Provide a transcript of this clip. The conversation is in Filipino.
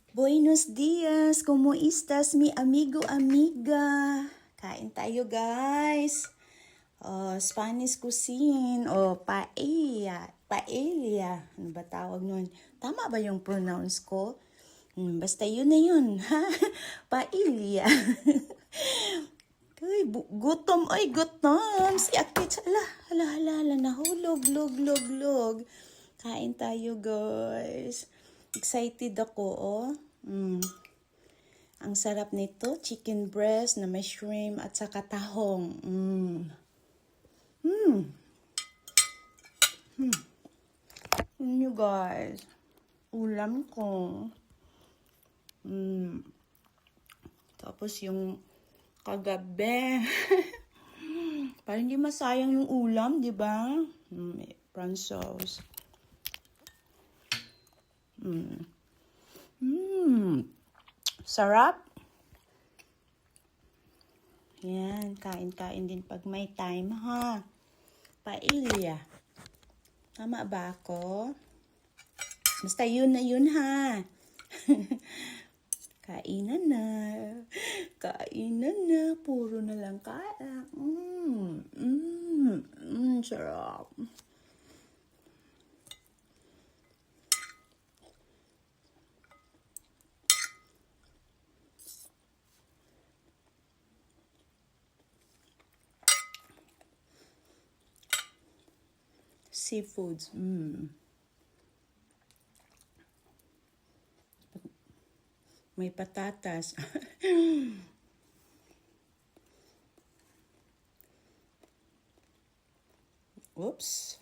Buenos dias, ¿cómo estás, mi amigo, amiga? Kain tayo, guys. Spanish cuisine o paella. Paella. Ano ba tawag nun? Tama ba yung pronounce ko? Basta yun na yun. Ha? Paella. Ay, gutom. Ay, gutom. Si Akit. Hala, nahulog, log. Kain tayo, guys. Excited ako, oh. Ang sarap nito, chicken breast na may shrimp at saka tahong. Yun guys, ulam ko. Tapos yung kagabi. Parang hindi masayang yung ulam, di ba? Prawn sauce. Sarap. Yan, kain-kain din pag may time, ha? Paella. Tama ba ako? Basta yun na yun, ha? Kainan na. Puro na lang kain. Sarap. Seafoods. May patatas. Oops.